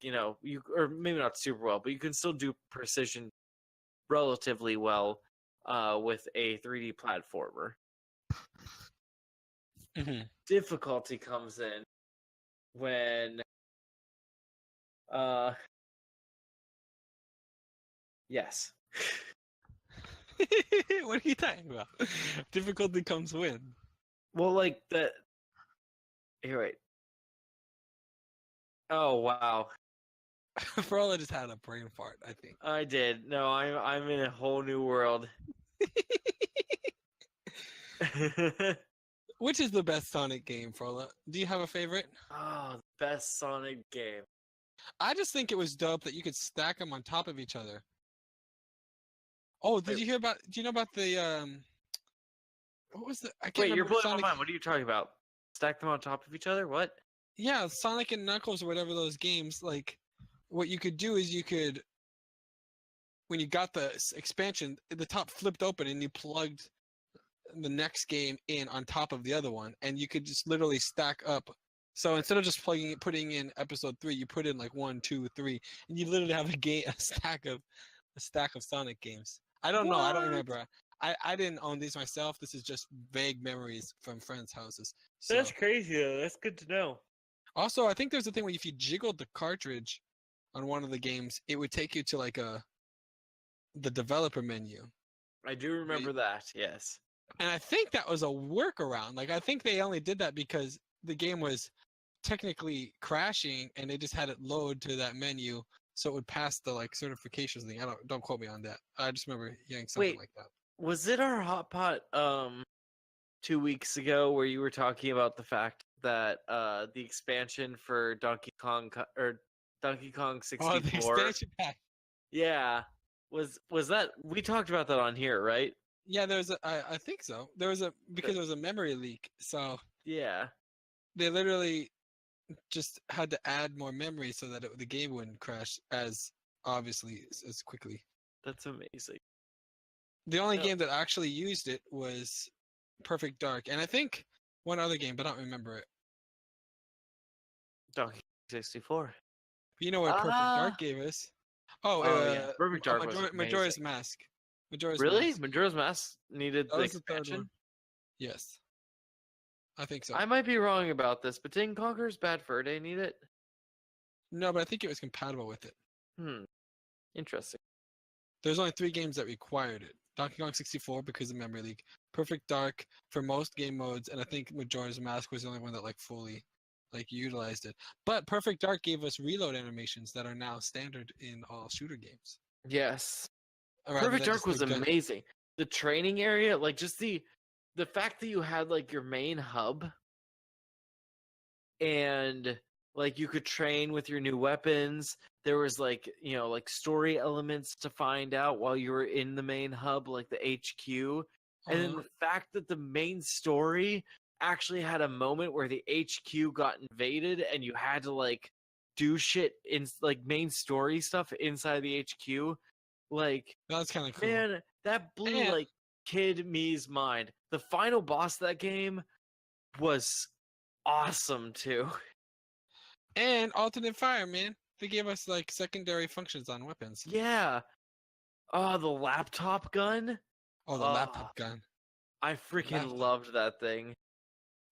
you, or maybe not super well, but you can still do precision relatively well with a 3D platformer. Difficulty comes in when yes. What are you talking about? Difficulty comes when? Well, like the here, wait. Oh wow. Frola just had a brain fart, I think. I did. No, I'm in a whole new world. Which is the best Sonic game, Frola? Do you have a favorite? Oh, the best Sonic game. I just think it was dope that you could stack them on top of each other. Oh, do you know about the what was the? I can't remember. You're blowing Sonic... my mind. What are you talking about? Stack them on top of each other? What? Yeah, Sonic and Knuckles or whatever those games. Like, what you could do is when you got the expansion, the top flipped open and you plugged the next game in on top of the other one, and you could just literally stack up. So instead of just putting in episode 3, you put in 1, 2, 3, and you literally have a stack of Sonic games. I don't know. I don't remember. I didn't own these myself. This is just vague memories from friends' houses. So. That's crazy though. That's good to know. Also, I think there's a thing where if you jiggled the cartridge on one of the games, it would take you to like the developer menu. I do remember that. Yes. And I think that was a workaround. Like I think they only did that because the game was technically crashing and they just had it load to that menu so it would pass the like certifications thing. Don't quote me on that. I just remember hearing something like that. Was it our hot pot 2 weeks ago where you were talking about the fact that the expansion for Donkey Kong 64? Oh, the expansion pack. Yeah. Was that we talked about that on here, right? Yeah, I think so. Because there was a memory leak. So yeah. They literally just had to add more memory so that the game wouldn't crash as quickly. That's amazing. The only game that actually used it was Perfect Dark, and I think one other game, but I don't remember it. Donkey 64. You know what Perfect Dark gave us? Yeah. Perfect Dark was Majora's Mask. Majora's Mask needed the expansion? Yes. I think so. I might be wrong about this, but didn't Conker's Bad Fur Day need it? No, but I think it was compatible with it. Interesting. There's only 3 games that required it. Donkey Kong 64 because of memory leak, Perfect Dark for most game modes, and I think Majora's Mask was the only one that like fully like utilized it. But Perfect Dark gave us reload animations that are now standard in all shooter games. Yes. Perfect Dark was amazing. The training area, like just the fact that you had like your main hub and like you could train with your new weapons. There was like, like story elements to find out while you were in the main hub, like the HQ. And then the fact that the main story actually had a moment where the HQ got invaded and you had to like do shit in like main story stuff inside the HQ. Like, that's kind of cool. Man, that blew like kid me's mind. The final boss of that game was awesome too. And alternate fire, man. They gave us like secondary functions on weapons. Yeah. Oh, the laptop gun. Oh, the laptop gun. I freaking loved that thing.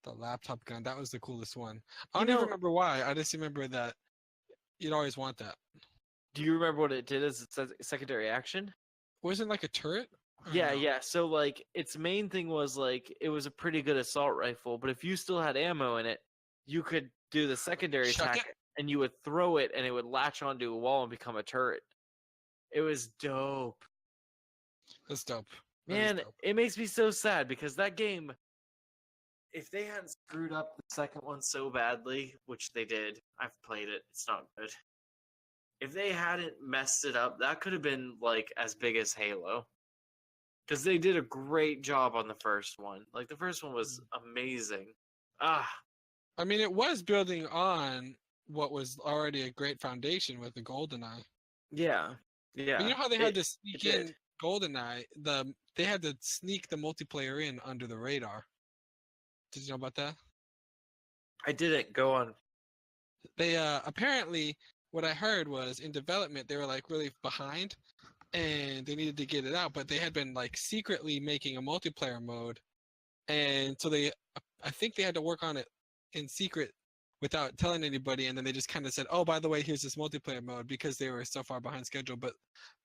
The laptop gun. That was the coolest one. I don't even remember why. I just remember that you'd always want that. Do you remember what it did as its secondary action? Wasn't it like a turret? Yeah. So like its main thing was like it was a pretty good assault rifle, but if you still had ammo in it, you could do the secondary attack and you would throw it and it would latch onto a wall and become a turret. It was dope. That's dope. Man, it makes me so sad because that game, if they hadn't screwed up the second one so badly, which they did, I've played it, it's not good. If they hadn't messed it up, that could have been like as big as Halo. Because they did a great job on the first one. Like the first one was amazing. I mean, it was building on what was already a great foundation with the GoldenEye. Yeah. But you know how they had to sneak in GoldenEye? They had to sneak the multiplayer in under the radar. Did you know about that? I didn't. Go on. They apparently, what I heard was in development they were like really behind, and they needed to get it out. But they had been like secretly making a multiplayer mode, and so I think they had to work on it in secret without telling anybody, and then they just kind of said, oh, by the way, here's this multiplayer mode, because they were so far behind schedule. But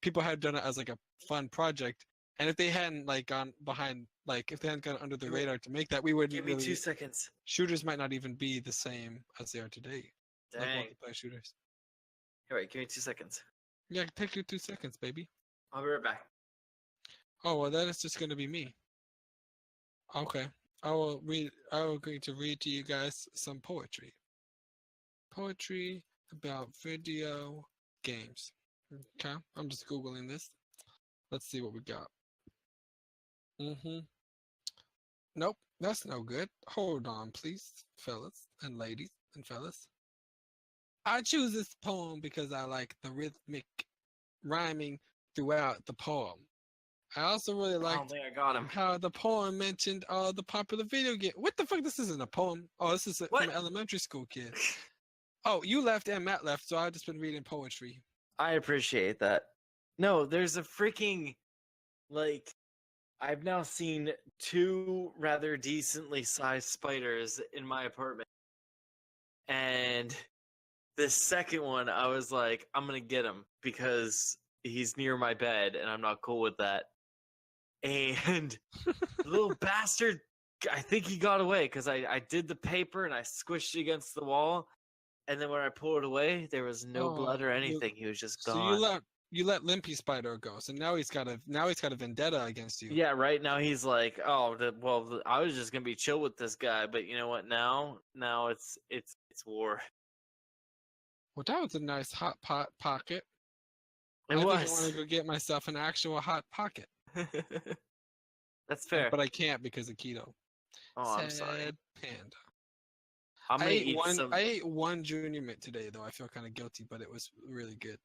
people had done it as like a fun project, and if they hadn't like gone behind, like if they hadn't gone under the radar to make that, we wouldn't. Give me 2 seconds. Shooters might not even be the same as they are today. Dang. Like multiplayer shooters. All right, give me 2 seconds. Yeah, take your 2 seconds, baby. I'll be right back. Oh, well, that is just going to be me. Okay. I will going to read to you guys some poetry. Poetry about video games. Okay, I'm just Googling this. Let's see what we got. Nope, that's no good. Hold on, please, fellas and ladies and fellas. I choose this poem because I like the rhythmic rhyming throughout the poem. I also really liked how the poem mentioned the popular video game. What the fuck? This isn't a poem. Oh, this is from an elementary school kid. Oh, you left and Matt left, so I've just been reading poetry. I appreciate that. No, there's a freaking, like, I've now seen 2 rather decently sized spiders in my apartment. And this second one, I was like, I'm gonna get him because he's near my bed, and I'm not cool with that. And the little bastard, I think he got away because I did the paper and I squished it against the wall, and then when I pulled it away, there was no blood or anything. He was just gone. So you let Limpy Spider go, so now he's got a vendetta against you. Yeah, right now he's like, oh, well, I was just gonna be chill with this guy, but you know what? Now it's war. Well, that was a nice hot pot pocket. It I was. think I want to go get myself an actual hot pocket, That's fair. but I can't because of keto. Oh, I'm Sad sorry. panda. I'm gonna eat some. I ate one Junior Mint today, though. I feel kind of guilty, but it was really good.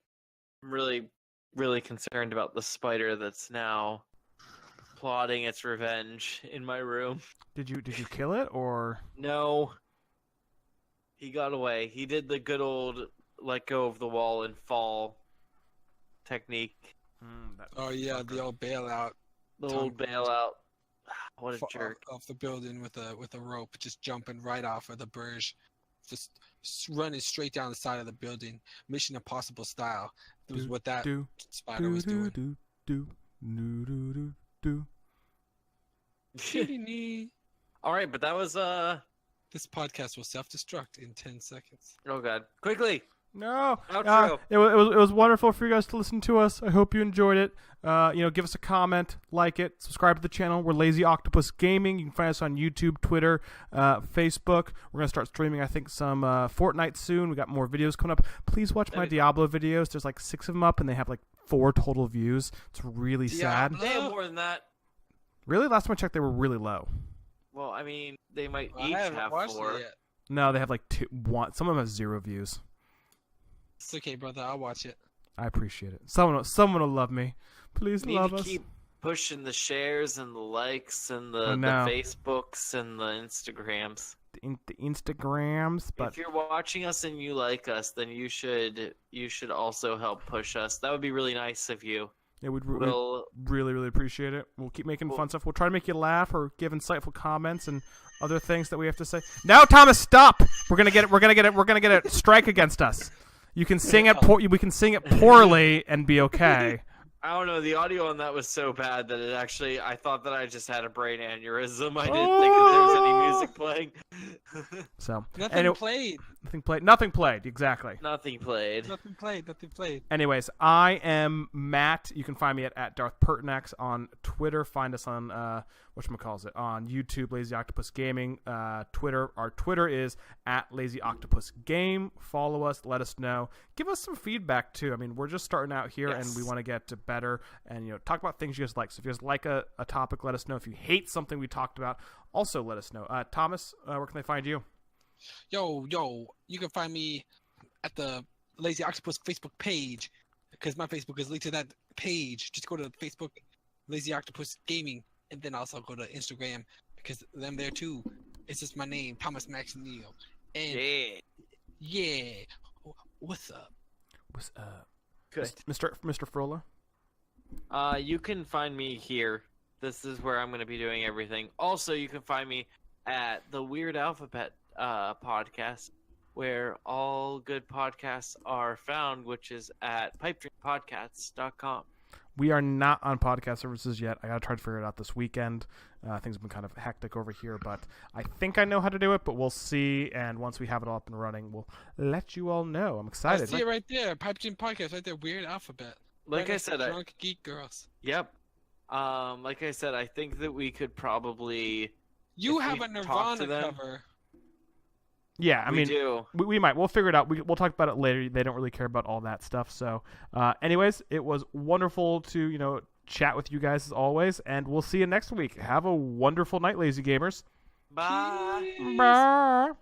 I'm really concerned about the spider that's now plotting its revenge in my room. Did you kill it or? No. He got away. He did the good old let go of the wall and fall technique. Oh yeah, the old bailout. The old bailout. What a jerk. Off the building with a rope, just jumping right off of the bridge, just running straight down the side of the building, Mission Impossible style. It was what that spider was doing. All right, but that was This podcast will self-destruct in 10 seconds. Oh god! Quickly. No. Outro. It was wonderful for you guys to listen to us. I hope you enjoyed it. Give us a comment, like it, subscribe to the channel. We're Lazy Octopus Gaming. You can find us on YouTube, Twitter, Facebook. We're gonna start streaming, I think, some Fortnite soon. We got more videos coming up. Please watch my Diablo videos. There's like 6 of them up, and they have like 4 total views. It's really sad. They have more than that. Really? Last time I checked, they were really low. Well, I mean, they might I each haven't have watched 4. it yet. No, they have like 2, 1. Some of them have 0 views. It's okay, brother. I'll watch it. I appreciate it. Someone will love me. Please We love need to us. keep pushing the shares and the likes and the Facebooks and the Instagrams. The Instagrams, but if you're watching us and you like us, then you should also help push us. That would be really nice of you. yeah, we'd We'll really appreciate it. We'll keep making fun stuff. We'll try to make you laugh or give insightful comments and other things that we have to say. No, Thomas, stop! We're gonna get a strike against us. You can sing it. We can sing it poorly and be okay. I don't know. The audio on that was so bad that I thought that I just had a brain aneurysm. I didn't think that there was any music playing. So Nothing played. Nothing played. Exactly. Nothing played. Nothing played. Anyways, I am Matt. You can find me at Darth Pertinax on Twitter. Find us on whatchamacallit on YouTube, Lazy Octopus Gaming. Twitter. Our Twitter is at Lazy Octopus Game. Follow us. Let us know. Give us some feedback too. I mean, we're just starting out here, and we want to get better and talk about things you guys like. So if you guys like a topic, let us know. If you hate something we talked about, also let us know. Thomas, where can they find you? Yo, you can find me at the Lazy Octopus Facebook page because my Facebook is linked to that page. Just go to Facebook, Lazy Octopus Gaming, and then also go to Instagram because them there too. It's just my name, Thomas Max Neal. And yeah, what's up? What's up? Good. Mr. Frola? You can find me here. This is where I'm going to be doing everything. Also, you can find me at the Weird Alphabet podcast, where all good podcasts are found, which is at pipedreampodcasts.com. We are not on podcast services yet. I got to try to figure it out this weekend. Things have been kind of hectic over here, but I think I know how to do it, but we'll see. And once we have it all up and running, we'll let you all know. I'm excited. I see it right there. Pipe Dream Podcast right there. Weird Alphabet. Like right I said, Drunk Geek Girls. Yep. Like I said, I think that we could probably... You have a Nirvana cover. Yeah, I mean, do. We might. We'll figure it out. We'll talk about it later. They don't really care about all that stuff. So, anyways, it was wonderful to, chat with you guys as always. And we'll see you next week. Have a wonderful night, Lazy Gamers. Bye. Bye.